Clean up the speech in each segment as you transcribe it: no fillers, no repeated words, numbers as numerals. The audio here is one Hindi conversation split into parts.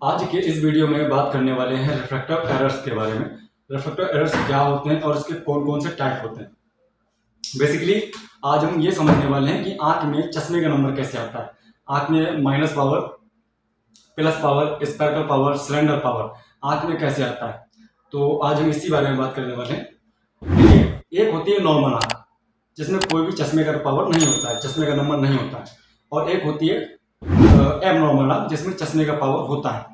आज के इस वीडियो में बात करने वाले हैं रिफ्रैक्टिव एरर्स के बारे में। रिफ्रैक्टिव एरर्स क्या होते हैं और इसके कौन कौन से टाइप होते हैं। बेसिकली आज हम ये समझने वाले हैं कि आंख में चश्मे का नंबर कैसे आता है। आंख में minus power, plus power, spherical power, cylinder power आंख में कैसे आता है। तो आज हम इसी बारे में बात करने वाले हैं। देखिए, एक होती है नॉर्मल आंख जिसमें कोई भी चश्मे का पावर नहीं होता है, चश्मे का नंबर नहीं होता है, और एक होती है एबनॉर्मल आंख जिसमें चश्मे का पावर होता है।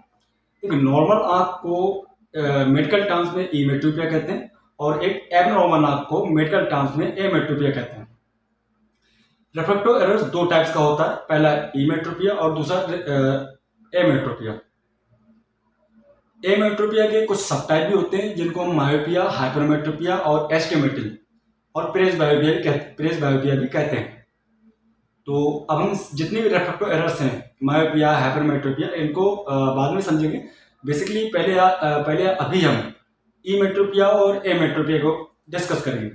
देखिए, नॉर्मल आंख को मेडिकल टर्म्स में इमेट्रोपिया कहते हैं और एक एबनॉर्मल आंख को मेडिकल टर्म्स में एमेट्रोपिया कहते हैं। रिफ्रैक्टिव एरर्स दो टाइप्स का होता है, पहला इमेट्रोपिया और दूसरा एमेट्रोपिया। एमेट्रोपिया के कुछ सब टाइप भी होते हैं जिनको हम मायोपिया, हाइपरमेट्रोपिया और एस्टिमेट्री और प्रेसबायोपिया भी कहते हैं। तो अब हम जितने भी रिफ्रैक्टिव एरर्स हैं, मायोपिया, हाइपरमेट्रोपिया, इनको बाद में समझेंगे। बेसिकली पहले अभी हम इमेट्रोपिया और एमेट्रोपिया को डिस्कस करेंगे।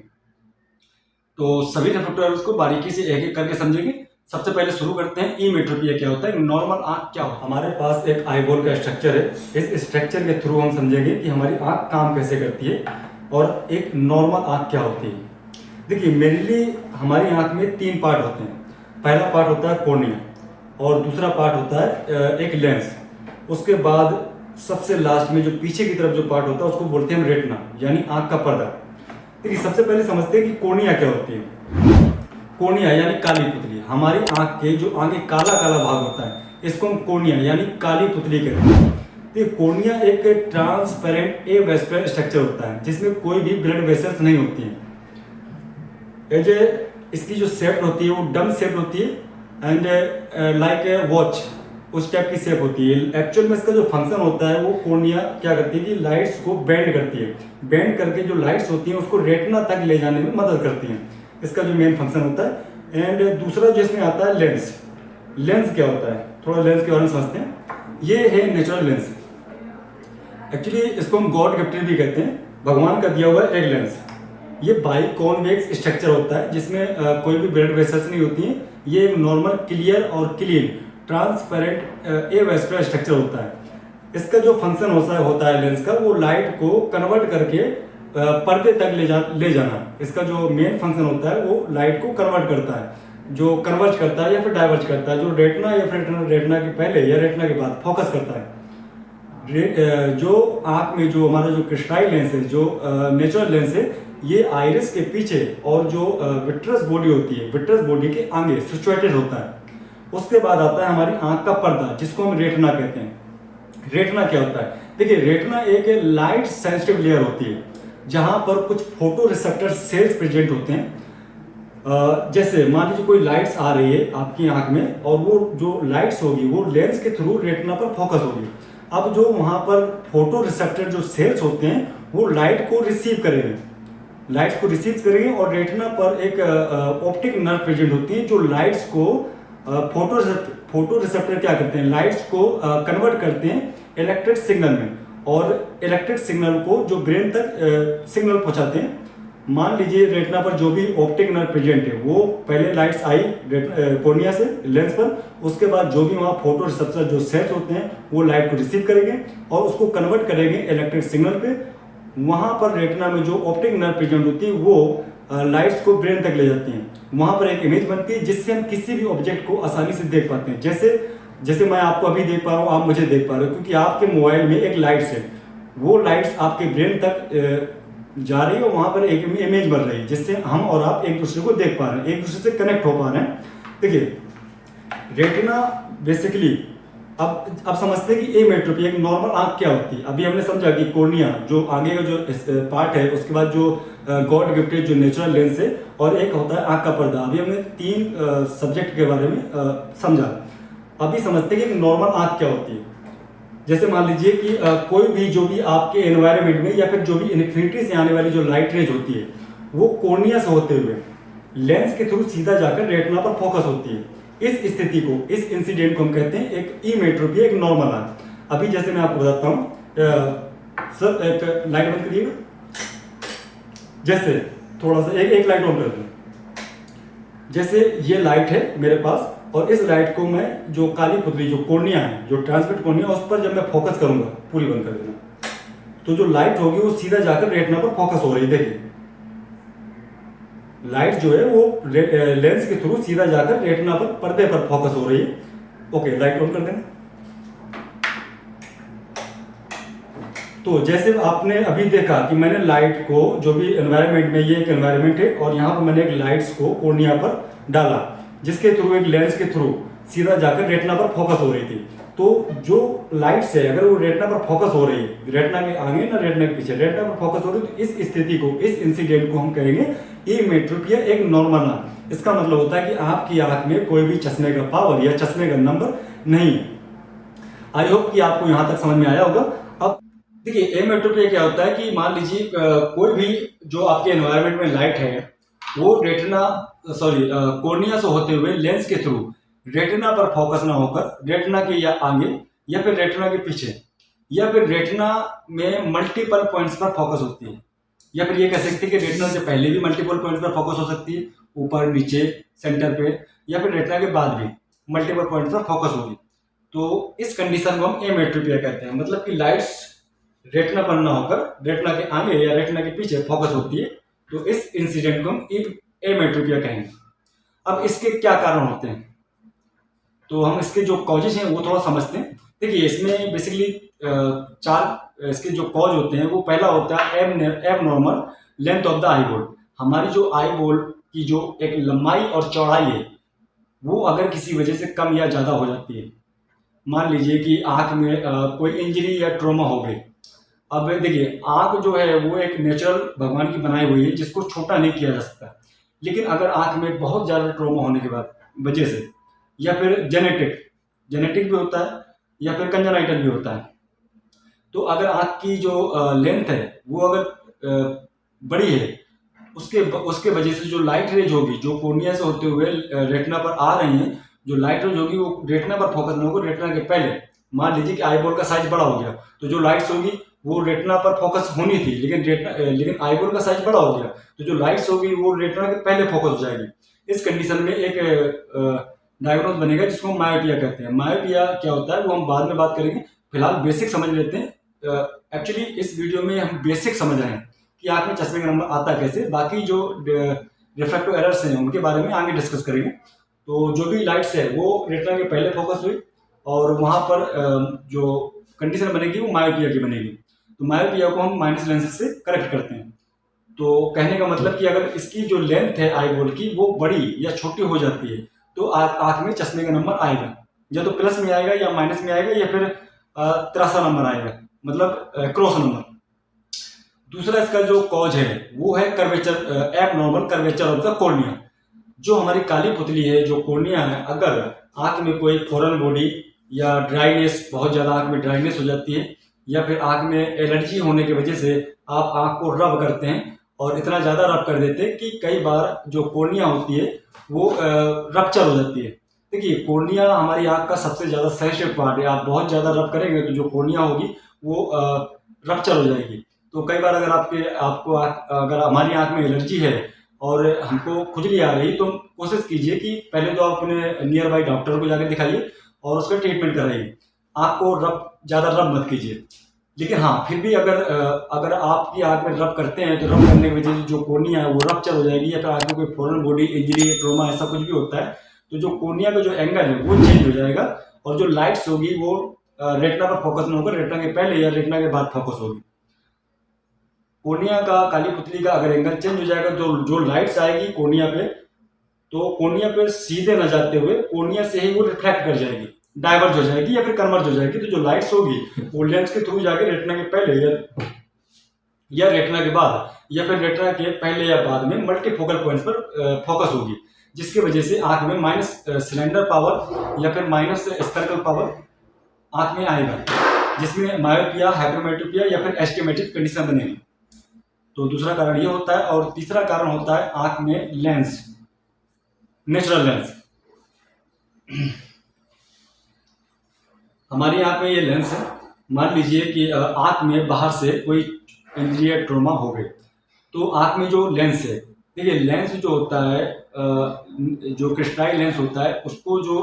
तो सभी रिफ्रैक्टिव एरर्स को बारीकी से एक एक करके समझेंगे। सबसे पहले शुरू करते हैं इमेट्रोपिया क्या होता है, नॉर्मल आंख क्या होता है। हमारे पास एक आईबॉल का स्ट्रक्चर है। इस स्ट्रक्चर के थ्रू हम समझेंगे कि हमारी आंख काम कैसे करती है और एक नॉर्मल आंख क्या होती है। देखिए, मेनली हमारी आंख में तीन पार्ट होते हैं। पहला पार्ट होता है कॉर्निया और दूसरा पार्ट होता है एक लेंस। उसके बाद सबसे लास्ट में जो पीछे की तरफ जो पार्ट होता है उसको बोलते हैं हम रेटिना, यानी आंख का पर्दा। देखिए, सबसे पहले समझते हैं कि कॉर्निया क्या होती है। कॉर्निया यानी काली पुतली। हमारी आंख के जो आगे काला काला भाग होता है इसको हम कॉर्निया यानी काली पुतली कहते हैं। तो कॉर्निया एक ट्रांसपेरेंट ए वेस्कुलर स्ट्रक्चर होता है जिसमें कोई भी ब्लड वेसल्स नहीं होती हैं। इसकी जो शेप होती है वो डम शेप होती है एंड लाइक ए वॉच, उस टाइप की शेप होती है। एक्चुअल में इसका जो फंक्शन होता है वो कॉर्निया क्या करती है कि लाइट्स को बेंड करती है। बेंड करके जो लाइट्स होती हैं उसको रेटिना तक ले जाने में मदद करती हैं। इसका जो मेन फंक्शन होता है। एंड दूसरा जिसमें आता है लेंस। लेंस क्या होता है, थोड़ा लेंस के बारे में समझते हैं। ये है नेचुरल लेंस। एक्चुअली इसको हम गॉड गिफ्टेड भी कहते हैं, भगवान का दिया हुआ एक लेंस। ये बाई कॉन्वेक्स स्ट्रक्चर होता है जिसमें कोई भी ब्लड वेसल्स नहीं होती हैं। ये एक नॉर्मल क्लियर और क्लीन ट्रांसपेरेंट ए वेस्कुलर स्ट्रक्चर होता है। इसका जो फंक्शन होता है लेंस का, वो लाइट को कन्वर्ट करके पर्दे तक ले जाना। इसका जो मेन फंक्शन होता है वो लाइट को कन्वर्ट करता है, जो कन्वर्ज करता है या फिर डाइवर्ज करता है, जो रेटिना या फिर रेटिना के पहले या रेटिना के बाद फोकस करता है। जो आंख में जो हमारा जो क्रिस्टलाइन लेंस है, जो नेचुरल लेंस है, ये आइरिस के पीछे और जो विट्रस बॉडी होती है, विट्रस बॉडी के आगे सिचुएटेड होता है। उसके बाद आता है हमारी आंख का पर्दा जिसको हम रेटिना कहते हैं। रेटिना क्या होता है? देखिए, रेटिना एक लाइट सेंसिटिव लेयर होती है जहां पर कुछ फोटो रिसेप्टर सेल्स प्रेजेंट होते हैं। जैसे मान लीजिए कोई लाइट्स आ रही है आपकी आंख में और वो जो लाइट्स होगी वो लेंस के थ्रू रेटिना पर फोकस होगी। अब जो वहां पर फोटो रिसेप्टर जो सेल्स होते हैं वो लाइट को रिसीव करेंगे, लाइट्स को रिसीव करेंगे और रेटिना पर एक ऑप्टिक नर्व प्रेजेंट होती है जो लाइट्स को फोटो रिसेप्टर क्या करते हैं, लाइट्स को कन्वर्ट करते हैं इलेक्ट्रिक सिग्नल में, और इलेक्ट्रिक सिग्नल को जो ब्रेन तक सिग्नल पहुंचाते हैं। मान लीजिए रेटिना पर जो भी ऑप्टिक नर्व प्रेजेंट है वो पहले लाइट्स आई कॉर्निया से लेंस पर, उसके बाद जो भी वहाँ फोटो रिसेप्टर जो सेल्स होते हैं वो लाइट को रिसीव करेंगे और उसको कन्वर्ट करेंगे इलेक्ट्रिक सिग्नल पे। वहाँ पर रेटिना में जो ऑप्टिक नर्व प्रेजेंट होती है वो लाइट्स को ब्रेन तक ले जाती हैं। वहाँ पर एक इमेज बनती है जिससे हम किसी भी ऑब्जेक्ट को आसानी से देख पाते हैं। जैसे मैं आपको अभी देख पा रहा हूँ, आप मुझे देख पा रहे हो, क्योंकि आपके मोबाइल में एक लाइट्स है, वो लाइट्स आपके ब्रेन तक जा रही है और वहाँ पर एक इमेज बन रही है जिससे हम और आप एक दूसरे को देख पा रहे हैं, एक दूसरे से कनेक्ट हो पा रहे हैं। देखिए, रेटिना बेसिकली अब समझते हैं कि एमेट्रोपिया एक नॉर्मल आंख क्या होती है। अभी हमने समझा कि कॉर्निया जो आगे का जो पार्ट है, उसके बाद जो गॉड गिफ्टेड जो नेचुरल लेंस है, और एक होता है आंख का पर्दा। अभी हमने तीन सब्जेक्ट के बारे में समझा। अभी समझते हैं कि नॉर्मल आंख क्या होती है। जैसे मान लीजिए कि कोई भी जो भी आपके एनवायरनमेंट में या फिर जो भी इन्फिनिटी से आने वाली जो लाइट रेज होती है वो कॉर्निया से होते हुए लेंस के थ्रू सीधा जाकर रेटिना पर फोकस होती है। इस स्थिति को, इस इंसिडेंट को हम कहते हैं एक इमेट्रोपिया, एक नॉर्मल आंख। अभी जैसे मैं आपको बताता हूँ, सर एक लाइट बंद करिएगा। जैसे थोड़ा सा एक लाइट ऑन कर दूं। जैसे ये लाइट है मेरे पास और इस लाइट को मैं जो काली पुतली जो कोर्निया है, जो ट्रांसमिट कोर्निया, उस पर जब मैं फोकस करूंगा, पूरी बंद कर देना, तो जो लाइट होगी वो सीधा जाकर रेटिना पर फोकस हो रही है। देखिए लाइट जो है वो लेंस के थ्रू सीधा जाकर रेटिना पर, पर्दे पर फोकस हो रही है। ओके, लाइट ऑन कर देना। तो जैसे आपने अभी देखा कि मैंने लाइट को जो भी एनवायरनमेंट में, ये एक एनवायरनमेंट है और यहाँ पर मैंने एक लाइट्स को कोर्निया पर डाला, जिसके थ्रू एक लेंस के थ्रू सीधा जाकर रेटिना पर फोकस हो रही थी। तो जो लाइट्स है अगर वो रेटिना पर फोकस हो रही है, रेटिना के आगे ना रेटिना के पीछे, रेटिना पर फोकस हो रही है, तो इस स्थिति को, इस इंसिडेंट को हम कहेंगे एमेट्रोपिया, एक नॉर्मल नाम। इसका मतलब होता है कि आपकी आंख में कोई भी चश्मे का पावर या चश्मे का नंबर नहीं। आई होप कि आपको यहां तक समझ में आया होगा। अब देखिए एमेट्रोपिया क्या होता है कि मान लीजिए कोई भी जो आपके एनवायरनमेंट में लाइट है वो कोर्निया से होते हुए लेंस के थ्रू रेटिना पर फोकस ना होकर रेटिना के या आगे या फिर रेटिना के पीछे या फिर रेटिना में मल्टीपल पॉइंट्स पर फोकस होती है, या फिर ये कह सकते हैं कि रेटिना से पहले भी मल्टीपल पॉइंट्स पर फोकस हो सकती है, ऊपर नीचे सेंटर पे, या फिर रेटिना के बाद भी मल्टीपल पॉइंट्स पर फोकस होगी। तो इस कंडीशन को हम एमेट्रोपिया कहते हैं, मतलब कि लाइट्स रेटिना पर ना होकर रेटिना के आगे या रेटिना के पीछे फोकस होती है। तो इस इंसिडेंट को हम एमेट्रोपिया कहेंगे। अब इसके क्या कारण होते हैं, तो हम इसके जो कॉजेज हैं वो थोड़ा समझते हैं। देखिए इसमें बेसिकली चार इसके जो कॉज होते हैं, वो पहला होता है abnormal length of the eye ball. हमारी जो आई बॉल की जो एक लंबाई और चौड़ाई है वो अगर किसी वजह से कम या ज़्यादा हो जाती है, मान लीजिए कि आँख में कोई इंजरी या ट्रॉमा हो गई। अब देखिए आँख जो है वो एक नेचुरल भगवान की बनाई हुई है जिसको छोटा नहीं किया जा सकता, लेकिन अगर आँख में बहुत ज़्यादा ट्रॉमा होने के बाद वजह से, या फिर जेनेटिक भी होता है या फिर कंजेनाइटल भी होता है, तो अगर आँख की जो लेंथ है वो अगर बड़ी है, उसके वजह से जो लाइट रेज होगी जो कोर्निया से होते हुए रेटिना पर आ रही हैं, जो लाइट रेज होगी वो रेटिना पर फोकस नहीं होगी, रेटिना के पहले। मान लीजिए कि आईबॉल का साइज बड़ा हो गया तो जो लाइट्स होगी वो रेटिना पर फोकस होनी थी, लेकिन आईबॉल का साइज बड़ा हो गया तो जो लाइट्स होगी वो रेटिना के पहले फोकस हो जाएगी। इस कंडीशन में एक डायग्नोज बनेगा जिसको हम मायोपिया कहते हैं। मायोपिया क्या होता है वो हम बाद में बात करेंगे, फिलहाल बेसिक समझ लेते हैं। एक्चुअली इस वीडियो में हम बेसिक समझ रहे हैं कि आँख में चश्मे का नंबर आता कैसे, बाकी जो रिफ्रैक्टिव एरर्स हैं उनके बारे में आगे डिस्कस करेंगे। तो जो भी लाइट्स है वो रेटिना के पहले फोकस हुई और वहाँ पर जो कंडीशन बनेगी वो मायोपिया की बनेगी। तो मायोपिया को हम माइनस लेंस से करेक्ट करते हैं। तो कहने का मतलब कि अगर इसकी जो लेंथ है आई बॉल की वो बड़ी या छोटी हो जाती है तो आँख में चश्मे का नंबर आएगा, या तो प्लस में आएगा या माइनस में आएगा या फिर तिरासा नंबर आएगा, मतलब क्रॉस नंबर। दूसरा इसका जो कॉज है वो है curvature, abnormal curvature of the cornea. जो हमारी काली पुतली है, जो कॉर्निया है, अगर आँख में कोई फॉरेन बॉडी या ड्राइनेस, बहुत ज़्यादा आँख में ड्राइनेस हो जाती है या फिर आँख में एलर्जी होने की वजह से आप आँख को रब करते हैं और इतना ज़्यादा रब कर देते हैं कि कई बार जो कॉर्निया होती है वो रप्चर हो जाती है। देखिए कॉर्निया हमारी आँख का सबसे ज़्यादा सेंसिटिव पार्ट है, आप बहुत ज़्यादा रब करेंगे तो जो कॉर्निया होगी वो रप्चर हो जाएगी। तो कई बार अगर अगर हमारी आँख में एलर्जी है और हमको खुजली आ रही तो कोशिश कीजिए कि पहले तो आप अपने नियर बाई डॉक्टर को जाकर दिखाइए और उसका ट्रीटमेंट कराइए। आँख को ज़्यादा रब मत कीजिए। लेकिन हाँ फिर भी अगर आपकी आँख में रब करते हैं तो रब करने की वजह से जो कॉर्निया है वो रप्चर हो जाएगी, या फिर आँख में कोई फॉरेन बॉडी इंजरी, ट्रॉमा, ऐसा कुछ भी होता है तो जो कॉर्निया का जो एंगल है वो चेंज हो जाएगा और जो लाइट्स होगी वो रेटिना पर फोकस नहीं होकर रेटिना के पहले या रेटिना के बाद फोकस होगी। कॉर्निया का, काली पुतली का अगर एंगल चेंज हो जाएगा तो जो लाइट्स आएगी कॉर्निया पे, तो कॉर्निया पे सीधे न जाते हुए कॉर्निया से ही वो रिफ्लेक्ट कर जाएगी, डाइवर्ज हो जाएगी या फिर कन्वर्ज हो जाएगी। तो जो लाइट्स होगी वो लेंस के थ्रू जाके रेटिना के पहले या रेटिना के बाद या फिर रेटिना के पहले या बाद में मल्टीफोकल पॉइंट्स पर फोकस होगी, जिसकी वजह से आंख में माइनस सिलेंडर पावर या फिर माइनस स्पेरिकल पावर आंख में आएगा, जिसमें मायोपिया, हाइपरमेट्रोपिया या फिर एस्टिमेटिक कंडीशन बनेगी। तो दूसरा कारण ये होता है। और तीसरा कारण होता है आंख में लेंस, नेचुरल लेंस। हमारी आंख में ये लेंस है, मान लीजिए कि आंख में बाहर से कोई इंजरी या ट्रॉमा हो गई तो आंख में जो लेंस है देखिए लेंस जो होता है जो क्रिस्टलाइन लेंस होता है उसको जो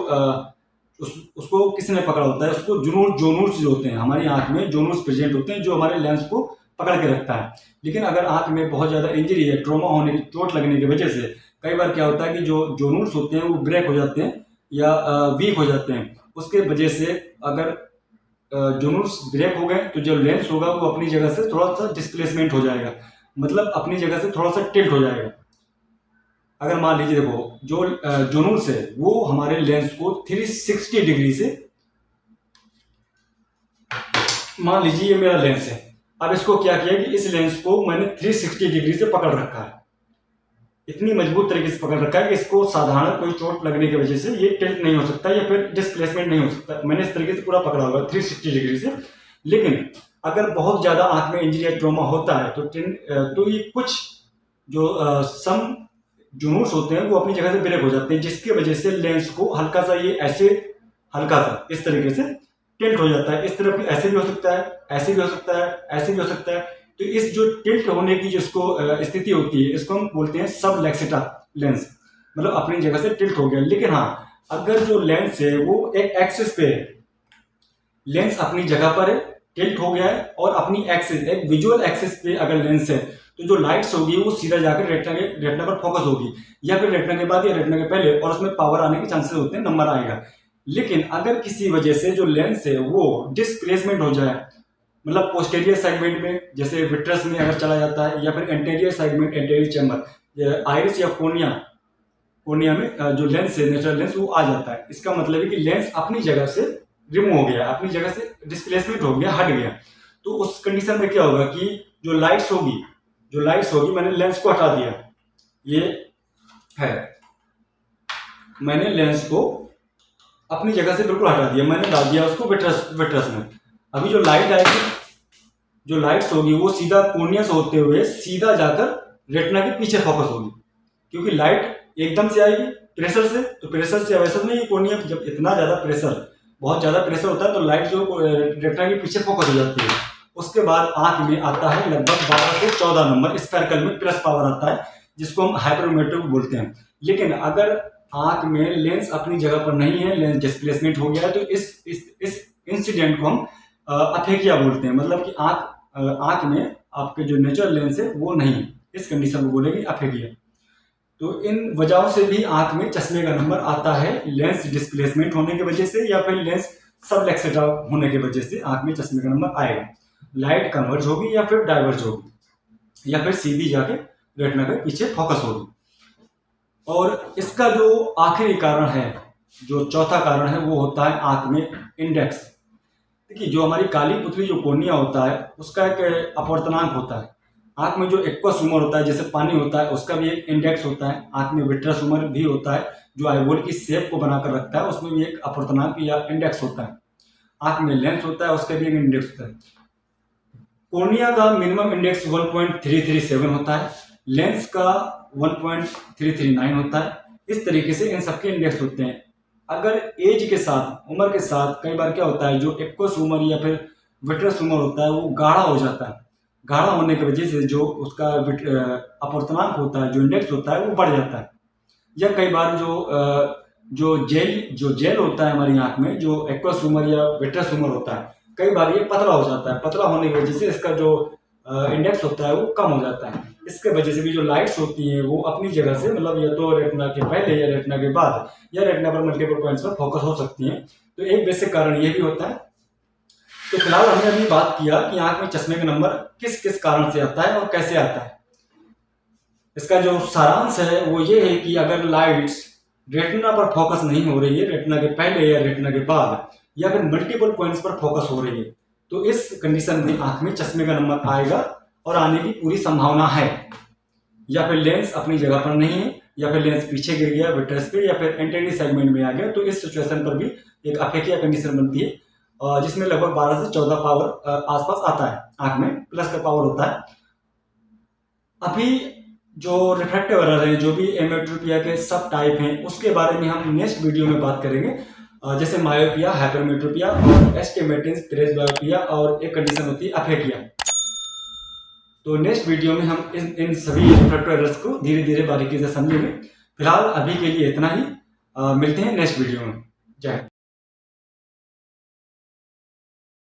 उसको किसने पकड़ा होता है, उसको जोनूल्स जो होते हैं हमारी आंख में, जोनूल्स प्रेजेंट होते हैं जो हमारे लेंस को पकड़ के रखता है। लेकिन अगर आंख में बहुत ज़्यादा इंजरी है, ट्रॉमा होने की, चोट लगने की वजह से कई बार क्या होता है कि जो जोनूल्स होते हैं वो ब्रेक हो जाते हैं या वीक हो जाते हैं। उसके वजह से अगर जोनूल्स ब्रेक हो गए तो जो लेंस होगा वो अपनी जगह से थोड़ा सा डिस्प्लेसमेंट हो जाएगा, मतलब अपनी जगह से थोड़ा सा टिल्ट हो जाएगा। अगर मान लीजिए देखो जो जोनूल्स है वो हमारे लेंस को 360 डिग्री से, मान लीजिए ये मेरा लेंस है, अब इसको क्या किया कि इस लेंस को मैंने 360 डिग्री से पकड़ रखा है, इतनी मजबूत तरीके से पकड़ रखा है कि इसको साधारण कोई चोट लगने की वजह से ये टिल्ट नहीं हो सकता या फिर डिस्प्लेसमेंट नहीं हो सकता। मैंने इस तरीके से पूरा पकड़ा हुआ है 360 डिग्री से। लेकिन अगर बहुत ज्यादा आंख में इंजरी या ट्रॉमा होता है तो ये कुछ जो सम जुनूस होते हैं वो अपनी जगह से ब्रेक हो जाते हैं, जिसकी वजह से लेंस को हल्का सा ये ऐसे, हल्का सा इस तरीके से टिल्ट हो जाता है। इस तरफ भी ऐसे भी हो सकता है, ऐसे भी हो सकता है, ऐसे भी हो सकता है। तो इस जो टिल्ट होने की जिसको स्थिति होती है इसको हम बोलते हैं सब लेक्सिटा लेंस, मतलब अपनी जगह से टिल्ट हो गया। लेकिन हाँ, अगर जो लेंस है वो एक एक्सिस पे है, लेंस अपनी जगह पर है, टिल्ट हो गया है और अपनी एक्सिस, एक विजुअल एक्सिस पे अगर लेंस है तो जो लाइट्स होगी वो सीधा जाकर रेटिना पर फोकस होगी, या फिर रेटिना के बाद या रेटिना के पहले, और उसमें पावर आने के चांसेस होते हैं, नंबर आएगा। लेकिन अगर किसी वजह से जो लेंस है वो डिस्प्लेसमेंट हो जाए, मतलब पोस्टेरियर सेगमेंट में जैसे विट्रस में अगर चला जाता है, या फिर anterior segment, anterior chamber, iris या कोर्निया में जो लेंस है, नेचुरल लेंस, वो आ जाता है। इसका मतलब है कि लेंस अपनी जगह से रिमूव हो गया, अपनी जगह से डिस्प्लेसमेंट हो गया, हट गया। तो उस कंडीशन में क्या होगा कि जो लाइट्स होगी मैंने लेंस को हटा दिया, ये है, मैंने लेंस को अपनी जगह से बिल्कुल हटा दिया, मैंने डाल दिया उसको विट्रस में। अभी जो लाइट आएगी, जो लाइट्स होगी वो सीधा कोर्निया से होते हुए सीधा जाकर रेटिना के पीछे फोकस होगी, क्योंकि लाइट एकदम से आएगी प्रेशर से, तो प्रेशर से वैसा नहीं, कोर्निया जब इतना ज्यादा प्रेशर, बहुत ज्यादा प्रेशर होता है तो लाइट जो रेटिना के पीछे फोकस हो जाती है। उसके बाद आंख में आता है लगभग 12 से 14 नंबर स्पेरिकल में प्लस पावर आता है, जिसको हम हाइपरमेट्रिक बोलते हैं। लेकिन अगर आंख में लेंस अपनी जगह पर नहीं है, लेंस डिस्प्लेसमेंट हो गया है, तो इस इंसिडेंट को हम अफेकिया बोलते हैं, मतलब कि आंख में आपके जो नेचुरल लेंस है वो नहीं है, इस कंडीशन को बोलेंगे अफेकिया। तो इन वजहों से भी आंख में चश्मे का नंबर आता है, लेंस डिस्प्लेसमेंट होने की वजह से या फिर लेंस सबलेक्सिटा होने की वजह से आंख में चश्मे का नंबर आएगा। लाइट कन्वर्ज होगी या फिर डाइवर्ज होगी, या फिर सीधी जाके रेटिना के पीछे फोकस होगी। और इसका जो आखिरी कारण है, जो चौथा कारण है, वो होता है आंख में इंडेक्स। देखिए जो हमारी काली पुतली जो कोर्निया होता है उसका एक अपवर्तनांक होता है। आंख में जो एक्वस ह्यूमर होता है, जैसे पानी होता है, उसका भी एक इंडेक्स होता है। आंख में विट्रस ह्यूमर भी होता है जो आईबॉल की शेप को बनाकर रखता है, उसमें भी एक अपवर्तनांक या इंडेक्स होता है। आंख में लेंस होता है, उसका भी एक इंडेक्स होता है। कोर्निया का मिनिमम इंडेक्स 1.337 होता है, लेंस का 1.339 होता है। इस तरीके से इन सबके इंडेक्स होते हैं। अगर एज के साथ, उम्र के साथ, कई बार क्या होता है जो एक्वस ह्यूमर या फिर विट्रस ह्यूमर होता है वो गाढ़ा हो जाता है। गाढ़ा होने की वजह से जो उसका अपवर्तनांक होता है, जो इंडेक्स होता है, वो बढ़ जाता है। या कई बार जो जेल होता है हमारी आंख में, जो एक्वस ह्यूमर या विट्रस ह्यूमर होता है, कई बार ये पतला हो जाता है। पतला होने की वजह से इसका जो इंडेक्स होता है वो कम हो जाता है। इसके वजह से भी जो लाइट्स होती हैं वो अपनी जगह से, मतलब या तो रेटिना के पहले या रेटिना के बाद या रेटिना पर मल्टीपल पॉइंट्स पर फोकस हो सकती हैं। तो एक बेसिक कारण ये भी होता है। तो फिलहाल हमने अभी बात किया कि आंख में चश्मे का नंबर किस किस कारण से आता है और कैसे आता है। इसका जो सारांश है वो ये है कि अगर लाइट्स रेटिना पर फोकस नहीं हो रही है, रेटिना के पहले या रेटिना के बाद, या फिर मल्टीपल पॉइंट्स पर फोकस हो रही है, तो इस कंडीशन में आंख में चश्मे का नंबर आएगा और आने की पूरी संभावना है। या फिर लेंस अपनी जगह पर नहीं है, या फिर लेंस पीछे गिर गया विट्रस पे, या फिर एंटेरियर सेगमेंट में आ गया, तो इस सिचुएशन पर भी एक अफेकिया कंडीशन बनती है, जिसमें लगभग 12 से 14 पावर आसपास आता है, आंख में प्लस का पावर होता है। अभी जो रिफ्रैक्टिव एरर है, जो भी एमेट्रोपिया के सब टाइप हैं, उसके बारे में हम नेक्स्ट वीडियो में बात करेंगे, जैसे मायोपिया, हाइपरमेट्रोपिया और एस्टिमेटिस, प्रेसबायोपिया, और एक कंडीशन होती है अफेकिया। तो नेक्स्ट वीडियो में हम इन सभी रिफ्रैक्टिव एरर्स को धीरे धीरे बारीकी से समझेंगे। फिलहाल अभी के लिए इतना ही। मिलते हैं नेक्स्ट वीडियो में। जय हिंद।